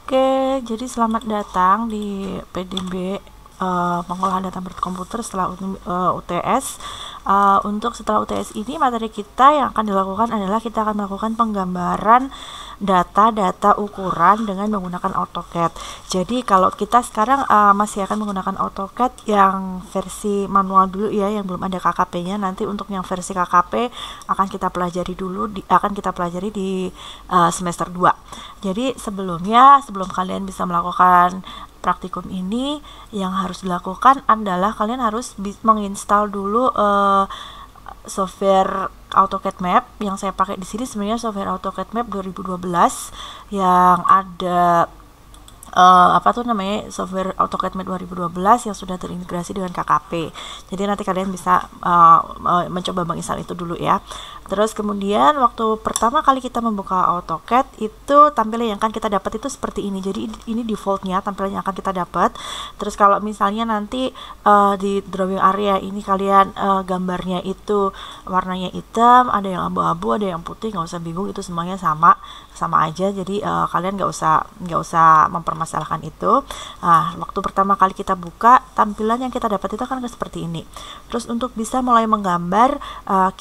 Oke, jadi selamat datang di PDB pengolahan data berkomputer setelah UTS. Untuk setelah UTS ini, materi kita yang akan dilakukan adalah kita akan melakukan penggambaran data-data ukuran dengan menggunakan AutoCAD. Jadi kalau kita sekarang masih akan menggunakan AutoCAD yang versi manual dulu ya, yang belum ada KKP-nya. Nanti untuk yang versi KKP akan kita pelajari dulu, akan kita pelajari di semester 2. Jadi sebelum kalian bisa melakukan praktikum ini, yang harus dilakukan adalah kalian harus menginstal dulu software AutoCAD Map. Yang saya pakai di sini sebenarnya software AutoCAD Map 2012 yang ada software AutoCAD Map 2012 yang sudah terintegrasi dengan KKP. Jadi nanti kalian bisa mencoba menginstal itu dulu ya. Terus kemudian waktu pertama kali kita membuka AutoCAD, itu tampilan yang akan kita dapat itu seperti ini. Jadi ini defaultnya tampilan yang akan kita dapat. Terus kalau misalnya nanti di drawing area ini kalian gambarnya itu warnanya hitam, ada yang abu-abu, ada yang putih, nggak usah bingung, itu semuanya sama aja. Jadi kalian nggak usah mempermasalahkan itu. Nah, waktu pertama kali kita buka, tampilan yang kita dapat itu akan seperti ini. Terus untuk bisa mulai menggambar,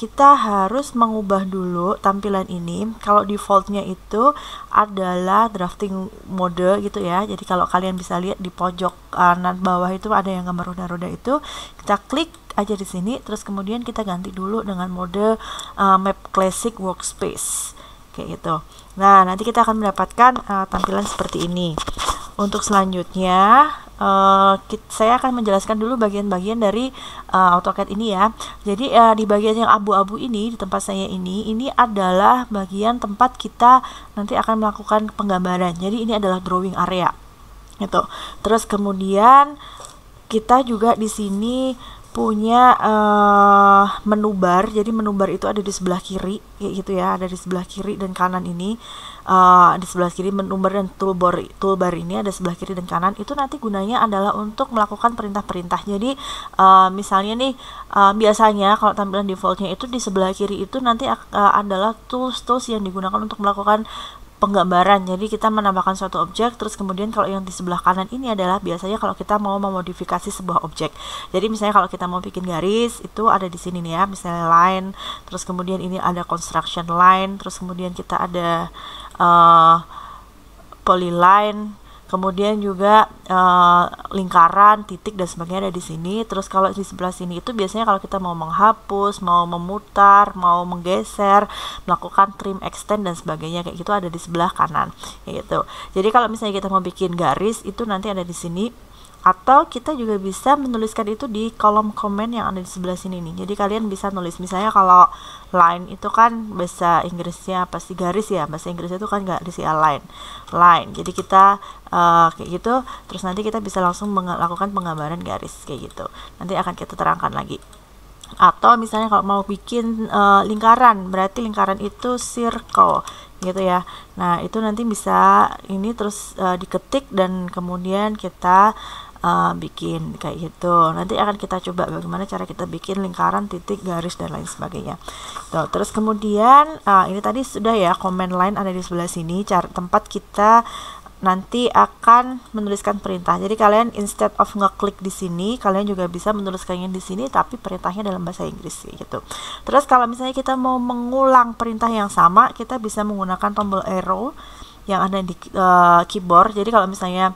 kita harus mengubah dulu tampilan ini. Kalau defaultnya itu adalah drafting mode gitu ya. Jadi kalau kalian bisa lihat di pojok kanan bawah itu ada yang gambar roda-roda itu, kita klik aja di sini. Terus kemudian kita ganti dulu dengan mode Map Classic Workspace kayak gitu. Nah, nanti kita akan mendapatkan tampilan seperti ini. Untuk selanjutnya, saya akan menjelaskan dulu bagian-bagian dari AutoCAD ini ya. Jadi di bagian yang abu-abu ini, di tempat saya ini adalah bagian tempat kita nanti akan melakukan penggambaran. Jadi ini adalah drawing area gitu. Terus kemudian kita juga di sini punya menu bar. Jadi menu bar itu ada di sebelah kiri kayak gitu ya, ada di sebelah kiri dan kanan ini. Di sebelah kiri menu bar dan toolbar ini ada sebelah kiri dan kanan. Itu nanti gunanya adalah untuk melakukan perintah-perintah. Jadi misalnya nih, biasanya kalau tampilan defaultnya itu di sebelah kiri itu nanti adalah tools yang digunakan untuk melakukan penggambaran. Jadi kita menambahkan suatu objek, terus kemudian kalau yang di sebelah kanan ini adalah biasanya kalau kita mau memodifikasi sebuah objek. Jadi misalnya kalau kita mau bikin garis, itu ada di sini nih ya, misalnya line, terus kemudian ini ada construction line, terus kemudian kita ada polyline, kemudian juga lingkaran, titik dan sebagainya ada di sini. Terus kalau di sebelah sini itu biasanya kalau kita mau menghapus, mau memutar, mau menggeser, melakukan trim, extend dan sebagainya kayak gitu ada di sebelah kanan kayak gitu. Jadi kalau misalnya kita mau bikin garis, itu nanti ada di sini. Atau kita juga bisa menuliskan itu di kolom komen yang ada di sebelah sini nih. Jadi kalian bisa nulis, misalnya kalau line itu kan bahasa Inggrisnya pasti garis ya, bahasa Inggrisnya itu kan nggak di line. Jadi kita kayak gitu, terus nanti kita bisa langsung melakukan penggambaran garis kayak gitu. Nanti akan kita terangkan lagi. Atau misalnya kalau mau bikin lingkaran, berarti lingkaran itu circle gitu ya. Nah itu nanti bisa ini terus diketik dan kemudian kita bikin kayak gitu. Nanti akan kita coba bagaimana cara kita bikin lingkaran, titik, garis dan lain sebagainya. Tuh, terus kemudian ini tadi sudah ya, command line ada di sebelah sini, tempat kita nanti akan menuliskan perintah. Jadi kalian instead of ngeklik di sini, kalian juga bisa menuliskannya di sini, tapi perintahnya dalam bahasa Inggris gitu. Terus kalau misalnya kita mau mengulang perintah yang sama, kita bisa menggunakan tombol arrow yang ada di keyboard. Jadi kalau misalnya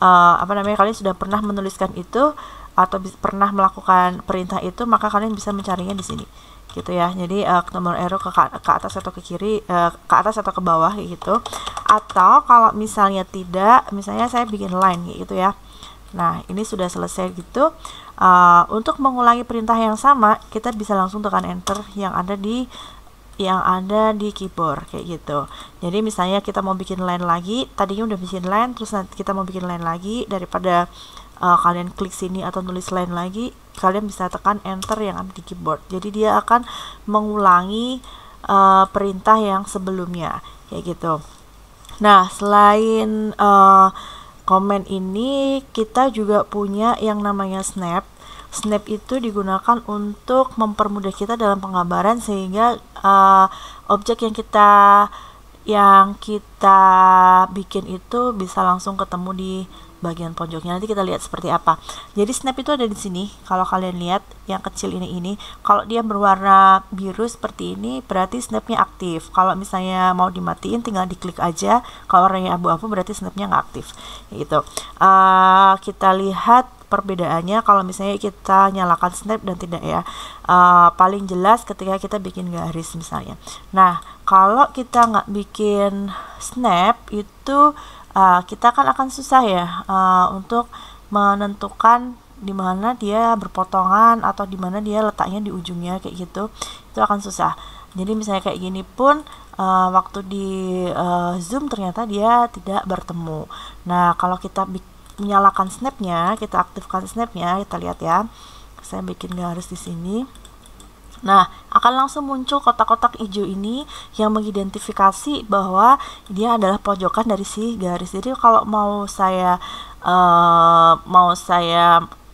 kalian sudah pernah menuliskan itu atau pernah melakukan perintah itu, maka kalian bisa mencarinya di sini gitu ya. Jadi tombol arrow ke atas atau ke kiri, ke atas atau ke bawah gitu. Atau kalau misalnya tidak, misalnya saya bikin line gitu ya. Nah ini sudah selesai gitu. Untuk mengulangi perintah yang sama, kita bisa langsung tekan enter yang ada di keyboard kayak gitu. Jadi misalnya kita mau bikin line lagi, tadinya udah bikin line, terus nanti kita mau bikin line lagi, daripada kalian klik sini atau nulis line lagi, kalian bisa tekan enter yang ada di keyboard. Jadi dia akan mengulangi perintah yang sebelumnya kayak gitu. Nah selain komen ini, kita juga punya yang namanya snap. Snap itu digunakan untuk mempermudah kita dalam penggambaran, sehingga objek yang kita yang kita bikin itu bisa langsung ketemu di bagian pojoknya. Nanti kita lihat seperti apa. Jadi snap itu ada di sini. Kalau kalian lihat yang kecil ini, kalau dia berwarna biru seperti ini berarti snapnya aktif. Kalau misalnya mau dimatiin tinggal diklik aja. Kalau warnanya abu-abu berarti snapnya nggak aktif. Gitu. Kita lihat perbedaannya kalau misalnya kita nyalakan snap dan tidak ya. Paling jelas ketika kita bikin garis misalnya. Nah, kalau kita nggak bikin snap itu kita kan akan susah ya untuk menentukan di mana dia berpotongan atau di mana dia letaknya di ujungnya kayak gitu. Itu akan susah. Jadi misalnya kayak gini pun waktu di zoom ternyata dia tidak bertemu. Nah, kalau kita menyalakan snapnya, kita aktifkan snapnya, kita lihat ya. Saya bikin garis di sini. Nah, akan langsung muncul kotak-kotak hijau ini yang mengidentifikasi bahwa dia adalah pojokan dari si garis. Jadi kalau mau saya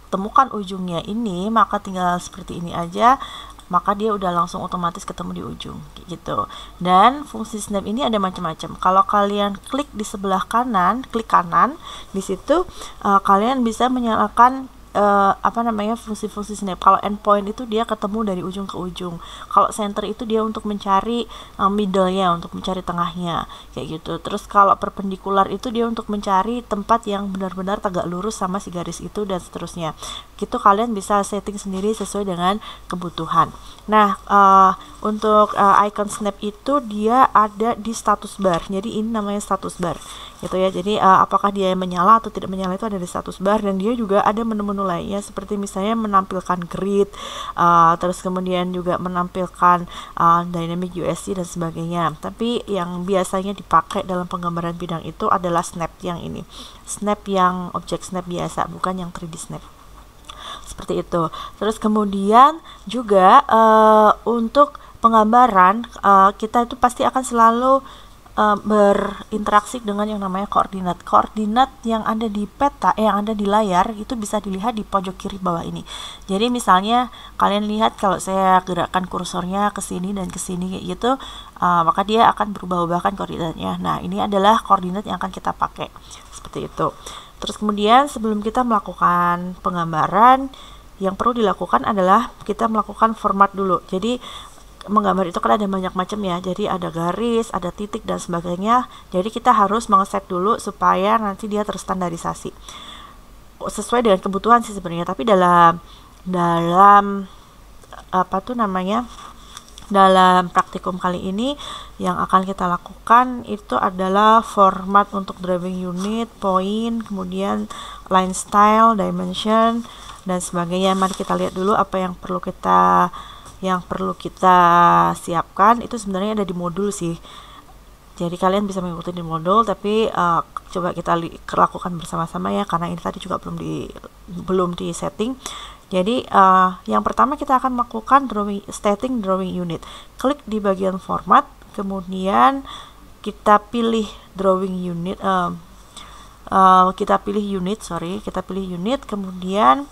temukan ujungnya ini, maka tinggal seperti ini aja, maka dia udah langsung otomatis ketemu di ujung gitu. Dan fungsi snap ini ada macam-macam. Kalau kalian klik di sebelah kanan, klik kanan, di situ kalian bisa menyalakan fungsi-fungsi snap. Kalau endpoint itu dia ketemu dari ujung ke ujung. Kalau center itu dia untuk mencari middle-nya, untuk mencari tengahnya kayak gitu. Terus kalau perpendikular itu dia untuk mencari tempat yang benar-benar tegak lurus sama si garis itu dan seterusnya. Gitu kalian bisa setting sendiri sesuai dengan kebutuhan. Nah, untuk icon snap itu dia ada di status bar. Jadi ini namanya status bar gitu ya. Jadi apakah dia menyala atau tidak menyala itu ada di status bar, dan dia juga ada menu-menu lainnya seperti misalnya menampilkan grid, terus kemudian juga menampilkan dynamic USC dan sebagainya. Tapi yang biasanya dipakai dalam penggambaran bidang itu adalah snap yang ini, snap yang objek snap biasa, bukan yang 3D snap. Seperti itu. Terus kemudian juga untuk penggambaran kita itu pasti akan selalu berinteraksi dengan yang namanya koordinat. Koordinat yang ada di peta, yang ada di layar itu bisa dilihat di pojok kiri bawah ini. Jadi misalnya kalian lihat kalau saya gerakkan kursornya ke sini dan ke sini kayak gitu, maka dia akan berubah-ubahkan koordinatnya. Nah, ini adalah koordinat yang akan kita pakai. Seperti itu. Terus kemudian sebelum kita melakukan penggambaran, yang perlu dilakukan adalah kita melakukan format dulu. Jadi menggambar itu kan ada banyak macam ya, jadi ada garis, ada titik dan sebagainya. Jadi kita harus mengeset dulu supaya nanti dia terstandarisasi sesuai dengan kebutuhan sih sebenarnya. Tapi dalam dalam praktikum kali ini yang akan kita lakukan itu adalah format untuk drawing unit, point, kemudian line style, dimension dan sebagainya. Mari kita lihat dulu apa yang perlu kita siapkan. Itu sebenarnya ada di modul sih, jadi kalian bisa mengikuti di modul, tapi coba kita lakukan bersama-sama ya, karena ini tadi juga belum di setting. Jadi yang pertama kita akan melakukan setting drawing unit. Klik di bagian format, kemudian kita pilih drawing unit, kita pilih unit, kemudian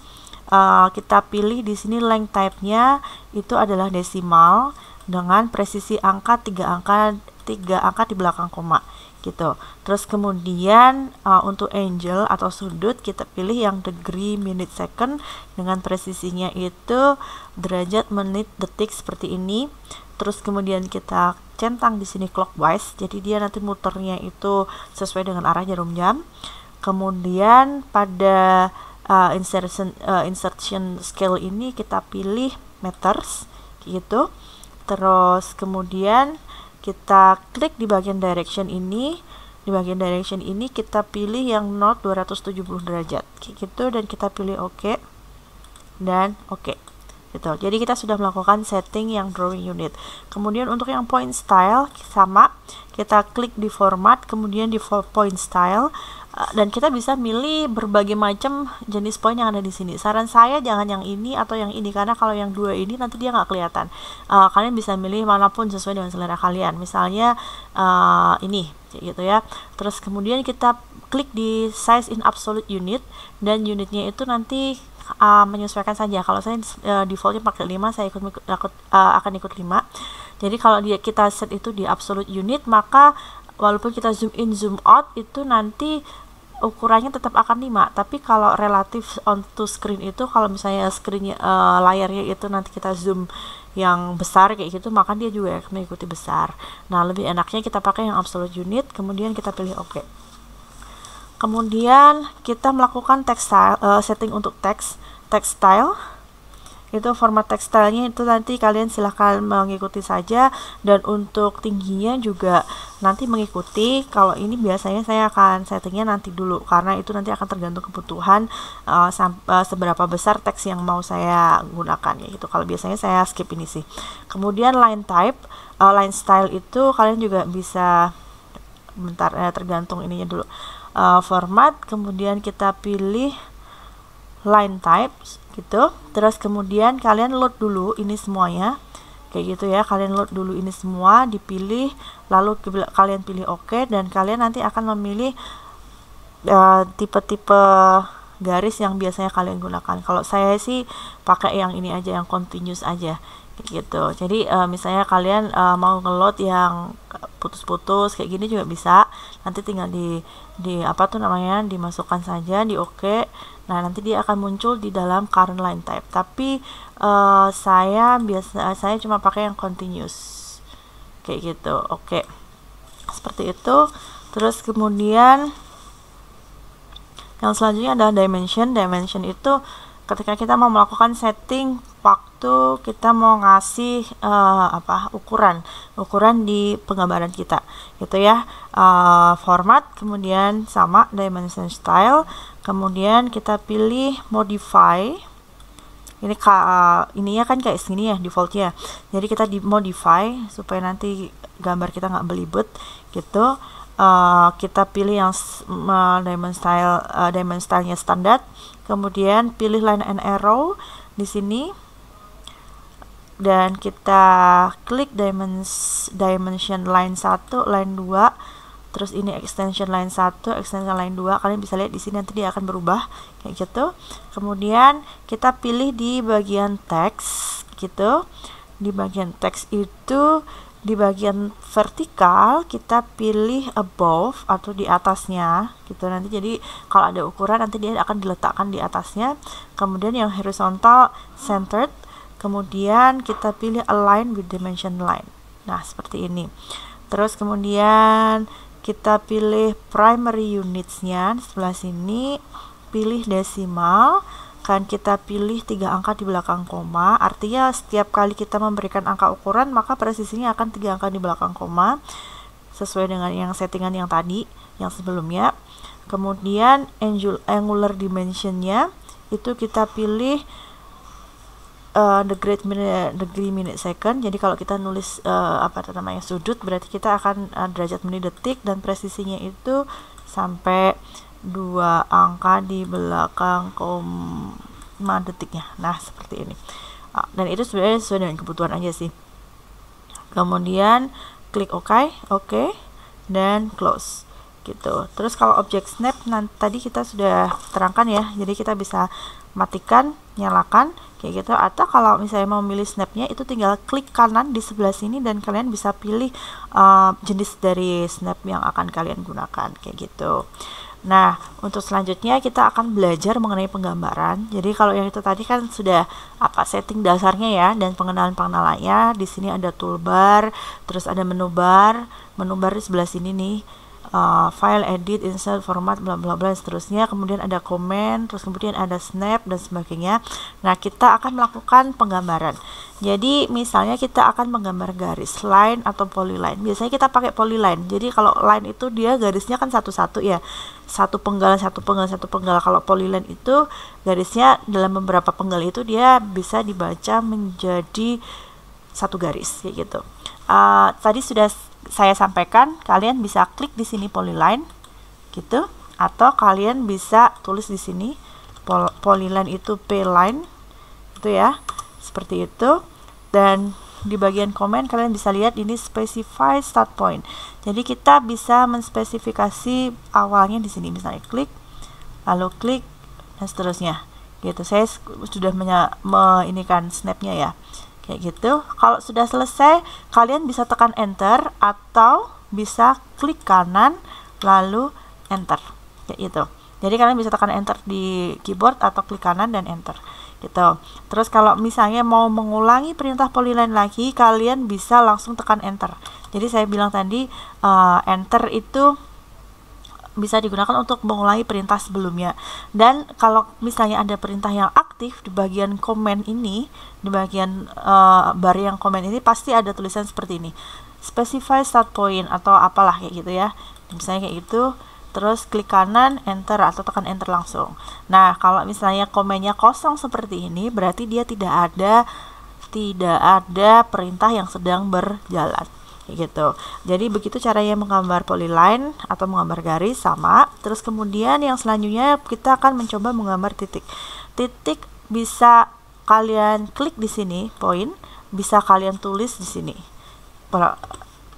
kita pilih di sini length type-nya itu adalah desimal dengan presisi angka 3 angka di belakang koma gitu. Terus kemudian untuk angle atau sudut kita pilih yang degree, minute, second dengan presisinya itu derajat, menit, detik seperti ini. Terus kemudian kita centang di sini clockwise, jadi dia nanti muternya itu sesuai dengan arah jarum jam. Kemudian pada insertion scale ini kita pilih meters gitu. Terus kemudian kita klik di bagian direction ini. Di bagian direction ini kita pilih yang north 270 derajat gitu, dan kita pilih OK dan OK gitu. Jadi kita sudah melakukan setting yang drawing unit. Kemudian untuk yang point style sama, kita klik di format, kemudian di point style, dan kita bisa milih berbagai macam jenis point yang ada di sini. Saran saya jangan yang ini atau yang ini, karena kalau yang dua ini nanti dia nggak kelihatan. Kalian bisa milih manapun sesuai dengan selera kalian. Misalnya ini gitu ya. Terus kemudian kita klik di size in absolute unit, dan unitnya itu nanti menyesuaikan saja. Kalau saya defaultnya pakai 5, saya akan ikut 5. Jadi kalau kita set itu di absolute unit, maka walaupun kita zoom in zoom out itu nanti ukurannya tetap akan 5, tapi kalau relatif onto screen itu, kalau misalnya screennya layarnya itu nanti kita zoom yang besar kayak gitu, maka dia juga akan mengikuti besar. Nah, lebih enaknya kita pakai yang absolute unit, kemudian kita pilih OK. Kemudian kita melakukan text style, setting untuk text style. Itu format text stylenya itu nanti kalian silahkan mengikuti saja, dan untuk tingginya juga nanti mengikuti. Kalau ini biasanya saya akan settingnya nanti dulu, karena itu nanti akan tergantung kebutuhan seberapa besar teks yang mau saya gunakan ya gitu. Kalau biasanya saya skip ini sih. Kemudian line type, line style itu kalian juga bisa, bentar, tergantung ininya dulu, format, kemudian kita pilih line types gitu. Terus kemudian kalian load dulu ini semuanya kayak gitu ya, kalian load dulu ini semua, dipilih, lalu kalian pilih OK, dan kalian nanti akan memilih tipe-tipe garis yang biasanya kalian gunakan. Kalau saya sih pakai yang ini aja, yang continuous aja gitu. Jadi misalnya kalian mau ngeload yang putus-putus kayak gini juga bisa, nanti tinggal di apa tuh namanya, dimasukkan saja di OK. Nah, nanti dia akan muncul di dalam current line type. Tapi saya cuma pakai yang continuous kayak gitu. Oke, seperti itu. Terus kemudian yang selanjutnya adalah dimension. Dimension itu ketika kita mau melakukan setting waktu kita mau ngasih ukuran di penggambaran kita gitu ya. Format, kemudian sama dimension style, kemudian kita pilih modify. Ini ininya kan kayak segini ya defaultnya, jadi kita di modify supaya nanti gambar kita nggak belibet gitu. Kita pilih yang dimension stylenya standar, kemudian pilih line and arrow di sini, dan kita klik dimension line 1, line 2, terus ini extension line 1, extension line 2. Kalian bisa lihat di sini nanti dia akan berubah kayak gitu. Kemudian kita pilih di bagian teks gitu. Di bagian teks itu di bagian vertikal kita pilih above atau di atasnya gitu. Nanti jadi kalau ada ukuran nanti dia akan diletakkan di atasnya. Kemudian yang horizontal centered, kemudian kita pilih align with dimension line. Nah, seperti ini. Terus kemudian kita pilih primary unitsnya di sebelah sini, pilih desimal, kan kita pilih 3 angka di belakang koma. Artinya setiap kali kita memberikan angka ukuran, maka presisinya akan 3 angka di belakang koma, sesuai dengan yang settingan yang tadi, yang sebelumnya. Kemudian angular dimensionnya itu kita pilih degree minute second. Jadi kalau kita nulis sudut, berarti kita akan derajat menit detik, dan presisinya itu sampai 2 angka di belakang koma detiknya. Nah, seperti ini. Dan itu sebenarnya sesuai dengan kebutuhan aja sih. Kemudian klik OK, dan close gitu. Terus kalau object snap tadi kita sudah terangkan ya, jadi kita bisa matikan, nyalakan kayak gitu. Atau kalau misalnya mau milih snapnya, itu tinggal klik kanan di sebelah sini, dan kalian bisa pilih jenis dari snap yang akan kalian gunakan kayak gitu. Nah, untuk selanjutnya kita akan belajar mengenai penggambaran. Jadi kalau yang itu tadi kan sudah setting dasarnya ya, dan pengenalannya. Di sini ada toolbar, terus ada menu bar di sebelah sini nih. File, edit, insert, format, bla bla bla, seterusnya. Kemudian ada comment, terus kemudian ada snap dan sebagainya. Nah, kita akan melakukan penggambaran. Jadi misalnya kita akan menggambar garis line atau polyline. Biasanya kita pakai polyline. Jadi kalau line itu dia garisnya kan satu-satu ya, satu penggal. Kalau polyline itu garisnya dalam beberapa penggal itu dia bisa dibaca menjadi satu garis kayak gitu. Tadi sudah saya sampaikan, kalian bisa klik di sini polyline gitu, atau kalian bisa tulis di sini polyline itu p line gitu ya, seperti itu. Dan di bagian komen kalian bisa lihat ini specify start point. Jadi kita bisa menspesifikasi awalnya di sini, misalnya klik, lalu klik, dan seterusnya gitu. Saya sudah meinikan snapnya ya kayak gitu. Kalau sudah selesai, kalian bisa tekan enter, atau bisa klik kanan lalu enter kayak gitu. Jadi kalian bisa tekan enter di keyboard atau klik kanan dan enter gitu. Terus kalau misalnya mau mengulangi perintah polyline lagi, kalian bisa langsung tekan enter. Jadi saya bilang tadi enter itu bisa digunakan untuk mengulangi perintah sebelumnya. Dan kalau misalnya ada perintah yang aktif di bagian komen ini, di bagian bar yang komen ini pasti ada tulisan seperti ini, specify start point atau apalah kayak gitu ya. Misalnya kayak gitu, terus klik kanan enter atau tekan enter langsung. Nah, kalau misalnya komennya kosong seperti ini, berarti dia tidak ada perintah yang sedang berjalan gitu. Jadi begitu caranya menggambar polyline atau menggambar garis sama. Terus kemudian yang selanjutnya kita akan mencoba menggambar titik. Titik bisa kalian klik di sini, point, bisa kalian tulis di sini,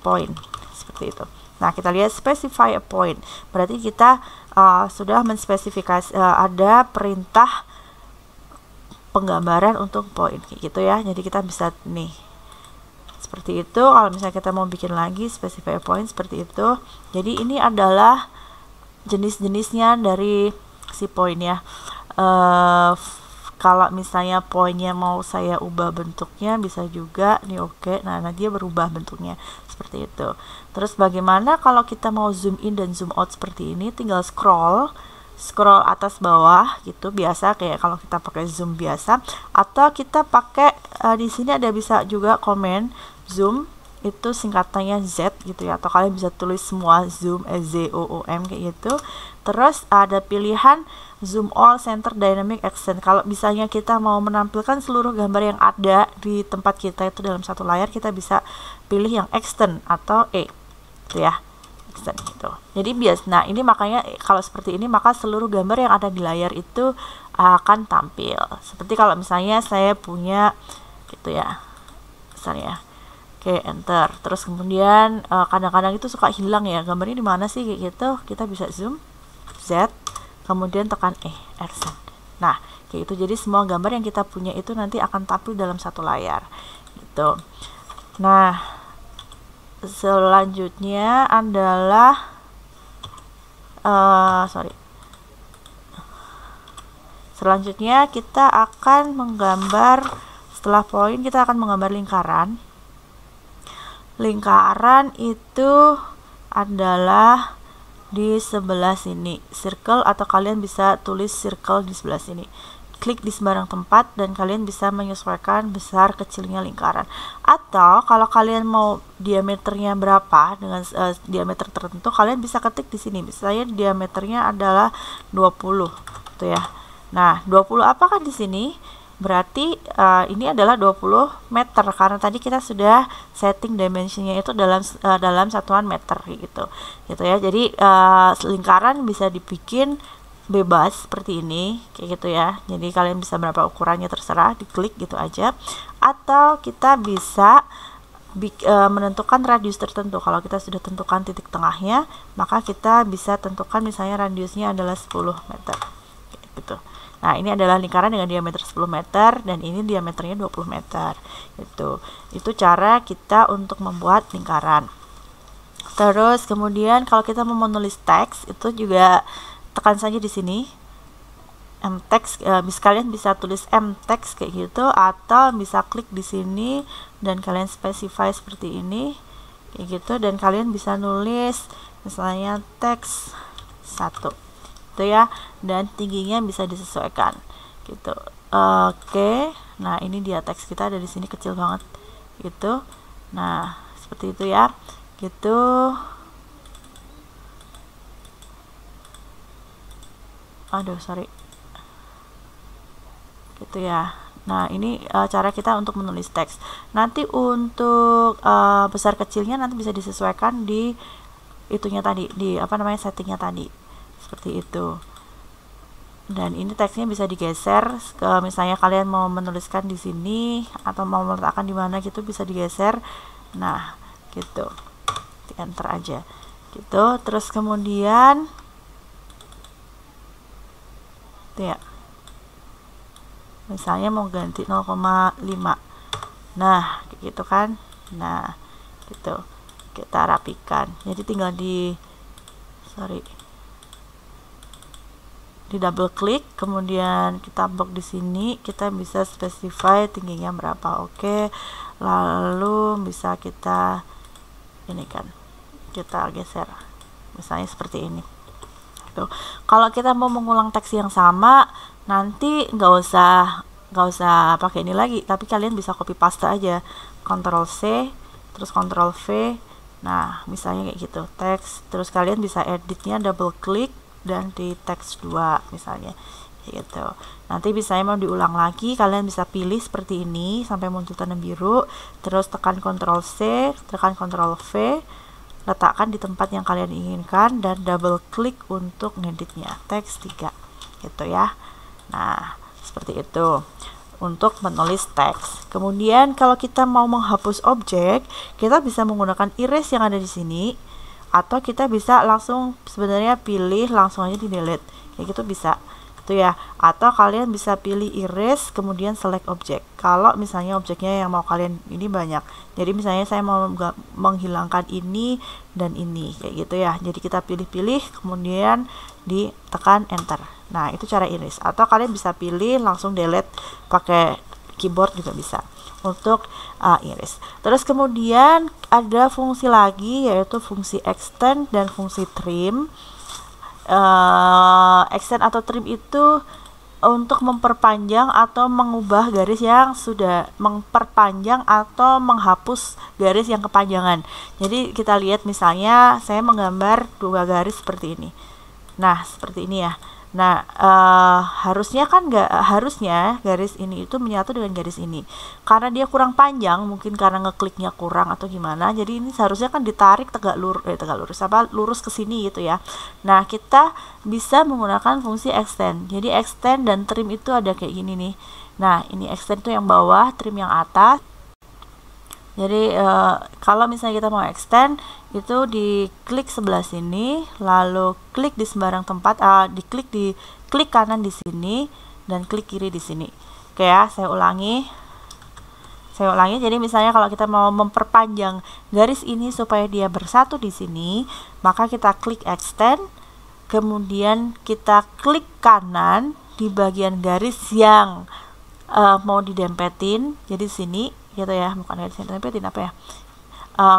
point, seperti itu. Nah, kita lihat specify a point. Berarti kita sudah menspesifikasi ada perintah penggambaran untuk point gitu ya. Jadi kita bisa nih seperti itu. Kalau misalnya kita mau bikin lagi specify a point seperti itu. Jadi ini adalah jenis-jenisnya dari si point ya. Kalau misalnya poinnya mau saya ubah bentuknya bisa juga nih, oke. Nah, dia berubah bentuknya seperti itu. Terus bagaimana kalau kita mau zoom in dan zoom out seperti ini? Tinggal scroll atas bawah gitu, biasa kayak kalau kita pakai zoom biasa, atau kita pakai di sini ada bisa juga komen zoom, itu singkatannya Z gitu ya, atau kalian bisa tulis semua zoom, ZOOM kayak gitu. Terus ada pilihan zoom all, center, dynamic, extend. Kalau misalnya kita mau menampilkan seluruh gambar yang ada di tempat kita itu dalam satu layar, kita bisa pilih yang extend atau gitu ya, extend gitu. Jadi nah ini makanya kalau seperti ini maka seluruh gambar yang ada di layar itu akan tampil. Seperti kalau misalnya saya punya gitu ya, misalnya oke, enter. Terus kemudian kadang-kadang itu suka hilang ya, gambarnya di mana sih kayak gitu. Kita bisa zoom Z, kemudian tekan extend. Nah, kayak itu. Jadi semua gambar yang kita punya itu nanti akan tampil dalam satu layar gitu. Nah, selanjutnya adalah selanjutnya kita akan menggambar, setelah poin kita akan menggambar lingkaran. Lingkaran itu adalah di sebelah sini, circle, atau kalian bisa tulis circle di sebelah sini. Klik di sembarang tempat dan kalian bisa menyesuaikan besar kecilnya lingkaran. Atau kalau kalian mau diameternya berapa dengan diameter tertentu, kalian bisa ketik di sini. Misalnya diameternya adalah 20 tuh ya. Nah, 20 apakah di sini? Berarti ini adalah 20 meter karena tadi kita sudah setting dimensinya itu dalam satuan meter gitu ya. Jadi lingkaran bisa dibikin bebas seperti ini kayak gitu ya. Jadi kalian bisa berapa ukurannya terserah, diklik gitu aja. Atau kita bisa menentukan radius tertentu. Kalau kita sudah tentukan titik tengahnya, maka kita bisa tentukan misalnya radiusnya adalah 10 meter gitu. Nah, ini adalah lingkaran dengan diameter 10 meter dan ini diameternya 20 meter. Itu cara kita untuk membuat lingkaran. Terus kemudian kalau kita mau menulis teks, itu juga tekan saja di sini mtext. Kalian bisa tulis mtext kayak gitu, atau bisa klik di sini dan kalian specify seperti ini kayak gitu, dan kalian bisa nulis misalnya teks 1 ya, dan tingginya bisa disesuaikan gitu. Oke. Nah, ini dia teks kita ada di sini kecil banget gitu. Nah, seperti itu ya. Gitu. Aduh, sorry. Gitu ya. Nah, ini cara kita untuk menulis teks. Nanti untuk besar kecilnya nanti bisa disesuaikan di itunya tadi, di settingnya tadi. Seperti itu. Dan ini teksnya bisa digeser, misalnya kalian mau menuliskan di sini atau mau meletakkan di mana gitu bisa digeser. Nah, gitu. Di enter aja. Gitu. Terus kemudian ya. Misalnya mau ganti 0,5. Nah, gitu kan. Nah, gitu. kita rapikan. Jadi tinggal di double klik, kemudian kita blok di sini, kita bisa specify tingginya berapa. Oke, lalu bisa kita ini kan, kita geser misalnya seperti ini. Tuh. Kalau kita mau mengulang teks yang sama, nanti nggak usah pakai ini lagi, tapi kalian bisa copy paste aja, Ctrl C terus Ctrl V. Nah, misalnya kayak gitu, teks, terus kalian bisa editnya double klik dan di teks 2 misalnya kayak gitu. Nanti misalnya mau diulang lagi, kalian bisa pilih seperti ini sampai muncul tanda biru, terus tekan Ctrl C, tekan Ctrl V, letakkan di tempat yang kalian inginkan dan double klik untuk ngeditnya, teks 3 gitu ya. Nah, seperti itu untuk menulis teks. Kemudian kalau kita mau menghapus objek, kita bisa menggunakan erase yang ada di sini, atau kita bisa langsung sebenarnya pilih langsung aja di delete kayak gitu bisa itu ya, atau kalian bisa pilih erase kemudian select object. Kalau misalnya objeknya yang mau kalian ini banyak, jadi misalnya saya mau menghilangkan ini dan ini kayak gitu ya, jadi kita pilih-pilih kemudian ditekan enter. Nah, itu cara erase, atau kalian bisa pilih langsung delete pakai keyboard juga bisa untuk erase. Terus kemudian ada fungsi lagi, yaitu fungsi extend dan fungsi trim. Extend atau trim itu untuk memperpanjang atau mengubah garis yang sudah, memperpanjang atau menghapus garis yang kepanjangan. Jadi kita lihat misalnya saya menggambar 2 garis seperti ini. Nah, seperti ini ya. Nah, harusnya kan harusnya garis ini itu menyatu dengan garis ini. Karena dia kurang panjang, mungkin karena ngekliknya kurang atau gimana. Jadi ini seharusnya kan ditarik lurus ke sini gitu ya. Nah, kita bisa menggunakan fungsi extend. Jadi extend dan trim itu ada kayak gini nih. Nah, ini extend itu yang bawah, trim yang atas. Jadi kalau misalnya kita mau extend, itu diklik sebelah sini, lalu klik di sembarang tempat, klik kanan di sini dan klik kiri di sini. Oke ya, saya ulangi. Jadi misalnya kalau kita mau memperpanjang garis ini supaya dia bersatu di sini, maka kita klik extend, kemudian kita klik kanan di bagian garis yang mau didempetin. Jadi sini gitu ya, bukan garis yang didempetin, apa ya,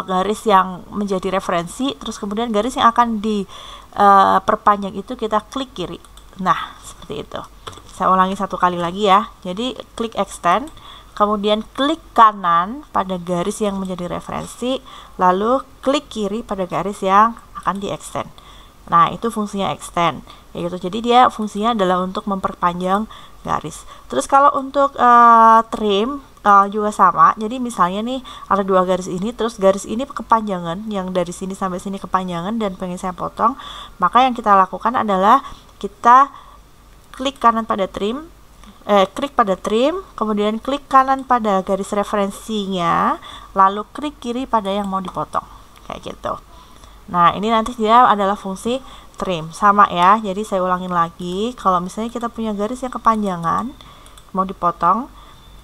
garis yang menjadi referensi, terus kemudian garis yang akan diperpanjang itu kita klik kiri. Nah, seperti itu. Saya ulangi 1 kali lagi ya. Jadi klik extend, kemudian klik kanan pada garis yang menjadi referensi, lalu klik kiri pada garis yang akan di extend. Nah, itu fungsinya extend ya gitu. Jadi dia fungsinya adalah untuk memperpanjang garis. Terus kalau untuk trim juga sama. Jadi misalnya nih ada 2 garis ini, terus garis ini kepanjangan, yang dari sini sampai sini kepanjangan dan pengen saya potong, maka yang kita lakukan adalah kita klik kanan pada trim, kemudian klik kanan pada garis referensinya, lalu klik kiri pada yang mau dipotong kayak gitu. Nah, ini nanti dia adalah fungsi trim, sama ya. Jadi saya ulangin lagi, kalau misalnya kita punya garis yang kepanjangan mau dipotong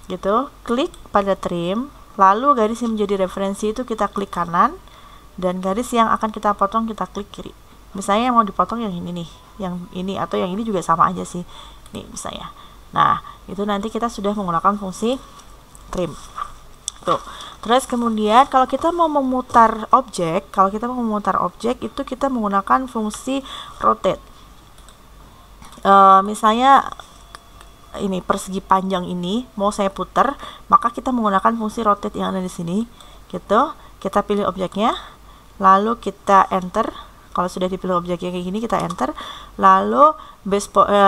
gitu, klik pada trim, lalu garis yang menjadi referensi itu kita klik kanan, dan garis yang akan kita potong kita klik kiri. Misalnya yang mau dipotong yang ini nih, yang ini atau yang ini juga sama aja sih nih misalnya. Nah, itu nanti kita sudah menggunakan fungsi trim tuh. Terus kemudian kalau kita mau memutar objek, itu kita menggunakan fungsi rotate. Misalnya ini persegi panjang ini mau saya putar, maka kita menggunakan fungsi rotate yang ada di sini gitu. Kita pilih objeknya, lalu kita enter. Kalau sudah dipilih objeknya kayak gini, kita enter. Lalu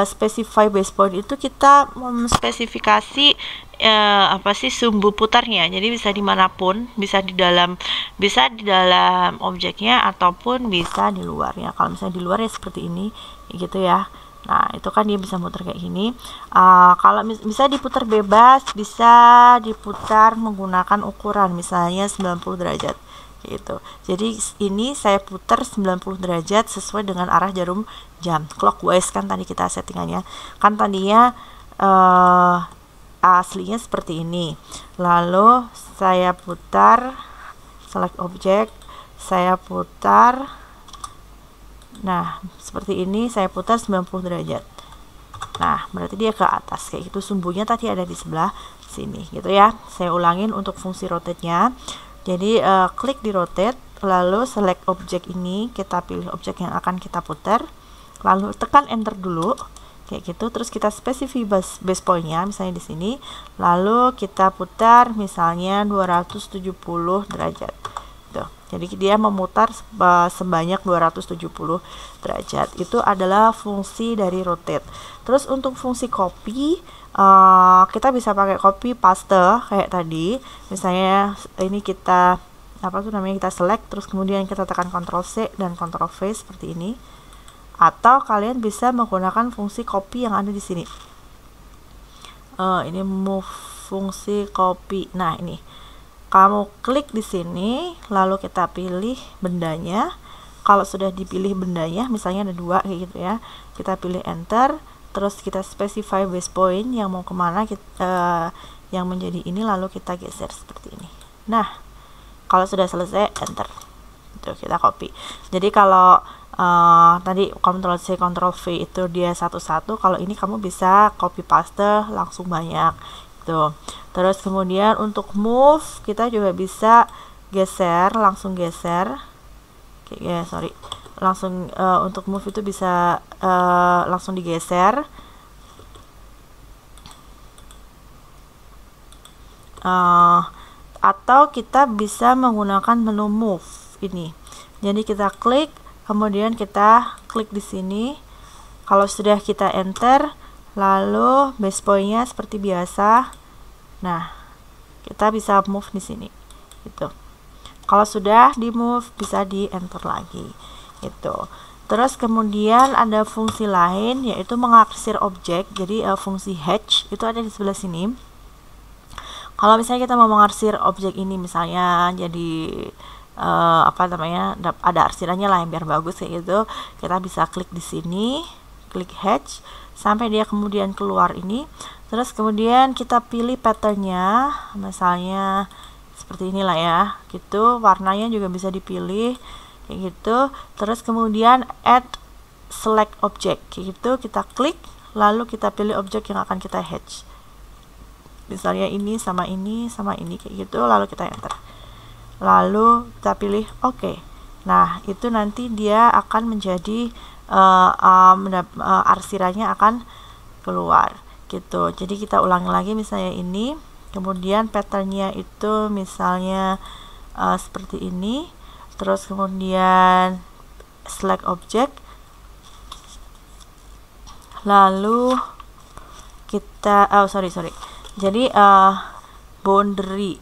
specify base point itu kita memspesifikasi apa sih sumbu putarnya. Jadi bisa dimanapun, bisa di dalam objeknya ataupun bisa di luarnya. Kalau misalnya di luar ya seperti ini gitu ya. Nah, itu kan dia bisa muter kayak gini. Kalau bisa diputar bebas, bisa diputar menggunakan ukuran misalnya 90 derajat gitu. Jadi ini saya putar 90 derajat sesuai dengan arah jarum jam, clockwise kan tadi kita settingannya. Kan tadinya aslinya seperti ini. Lalu saya putar, select object, saya putar. Nah, seperti ini saya putar 90 derajat. Nah, berarti dia ke atas kayak gitu. Sumbunya tadi ada di sebelah sini gitu ya. Saya ulangin untuk fungsi rotate-nya. Jadi klik di rotate, lalu select objek ini, kita pilih objek yang akan kita putar, lalu tekan enter dulu kayak gitu. Terus kita spesify base point-nya misalnya di sini, lalu kita putar misalnya 270 derajat. Tuh. Jadi dia memutar sebanyak 270 derajat. Itu adalah fungsi dari rotate. Terus untuk fungsi copy, kita bisa pakai copy paste kayak tadi. Misalnya ini kita kita select, terus kemudian kita tekan Ctrl C dan Ctrl V seperti ini. Atau kalian bisa menggunakan fungsi copy yang ada di sini. Ini move fungsi copy. Nah, ini kamu klik di sini, lalu kita pilih bendanya. Kalau sudah dipilih bendanya, misalnya ada 2 kayak gitu ya, kita pilih enter, terus kita specify base point yang mau kemana, yang menjadi ini, lalu kita geser seperti ini. Nah, kalau sudah selesai enter, itu kita copy. Jadi kalau tadi Ctrl C Ctrl V itu dia satu-satu, kalau ini kamu bisa copy paste langsung banyak gitu. Terus kemudian untuk move kita juga bisa geser, langsung geser. Langsung untuk move itu bisa langsung digeser. Atau kita bisa menggunakan menu move ini. Jadi kita klik, kemudian kita klik di sini. Kalau sudah kita enter, lalu base point-nya seperti biasa. Nah, kita bisa move di sini gitu. Kalau sudah di move, bisa di enter lagi gitu. Terus kemudian ada fungsi lain, yaitu mengarsir objek. Jadi fungsi hatch itu ada di sebelah sini. Kalau misalnya kita mau mengarsir objek ini, misalnya jadi ada arsirannya lah yang biar bagus kayak gitu, kita bisa klik di sini, klik hatch sampai dia kemudian keluar ini. Terus kemudian kita pilih patternnya, misalnya seperti inilah ya, gitu. Warnanya juga bisa dipilih kayak gitu. Terus kemudian add select object kayak gitu, kita klik, lalu kita pilih objek yang akan kita hatch. Misalnya ini sama ini sama ini kayak gitu, lalu kita enter. Lalu kita pilih OK. Nah, itu nanti dia akan menjadi arsirannya akan keluar gitu. Jadi kita ulangi lagi, misalnya ini, kemudian patternnya itu misalnya seperti ini, terus kemudian select object, lalu kita jadi boundary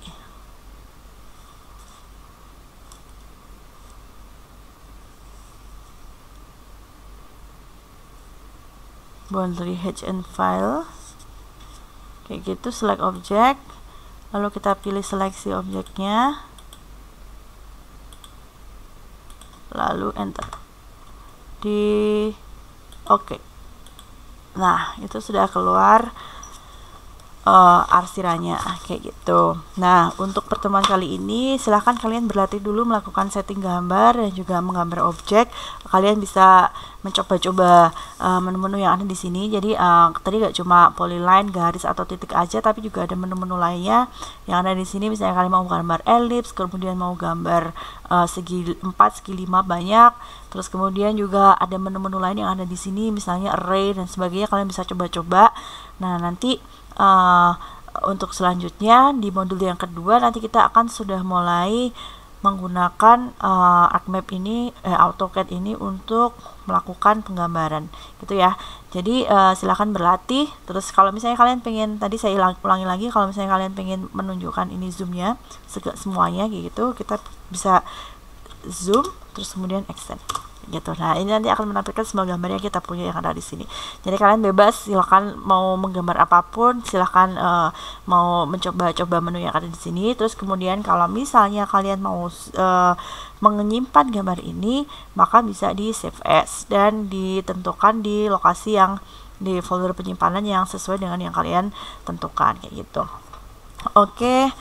hatch and file kayak gitu, select object, lalu kita pilih seleksi objeknya, lalu enter di OK. Nah, itu sudah keluar arsirannya kayak gitu. Nah, untuk pertemuan kali ini silahkan kalian berlatih dulu melakukan setting gambar dan juga menggambar objek. Kalian bisa mencoba-coba menu-menu yang ada di sini. Jadi tadi gak cuma polyline, garis atau titik aja, tapi juga ada menu-menu lainnya yang ada di sini. Misalnya kalian mau gambar ellipse, kemudian mau gambar segi 4, segi 5 banyak. Terus kemudian juga ada menu-menu lain yang ada di sini, misalnya array dan sebagainya. Kalian bisa coba-coba. Nah, nanti untuk selanjutnya di modul yang kedua nanti kita akan sudah mulai menggunakan ArcMap ini, AutoCAD ini untuk melakukan penggambaran gitu ya. Jadi silahkan berlatih. Terus kalau misalnya kalian pengen, tadi saya ulangi lagi, kalau misalnya kalian pengen menunjukkan ini zoomnya semuanya gitu, kita bisa zoom terus kemudian extend gitu. Nah, ini nanti akan menampilkan semua gambar yang kita punya yang ada di sini. Jadi kalian bebas, silahkan mau menggambar apapun, silahkan mau mencoba-coba menu yang ada di sini. Terus kemudian kalau misalnya kalian mau menyimpan gambar ini, maka bisa di save as dan ditentukan di lokasi yang di folder penyimpanan yang sesuai dengan yang kalian tentukan kayak gitu. Oke.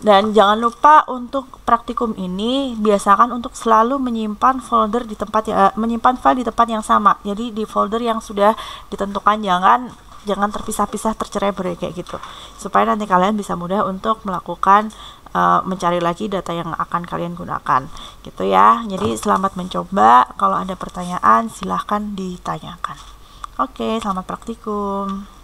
Dan jangan lupa untuk praktikum ini biasakan untuk selalu menyimpan folder di tempat menyimpan file di tempat yang sama. Jadi di folder yang sudah ditentukan, jangan terpisah-pisah, tercerai-berai kayak gitu. Supaya nanti kalian bisa mudah untuk melakukan mencari lagi data yang akan kalian gunakan. Gitu ya. Jadi selamat mencoba. Kalau ada pertanyaan silahkan ditanyakan. Oke, selamat praktikum.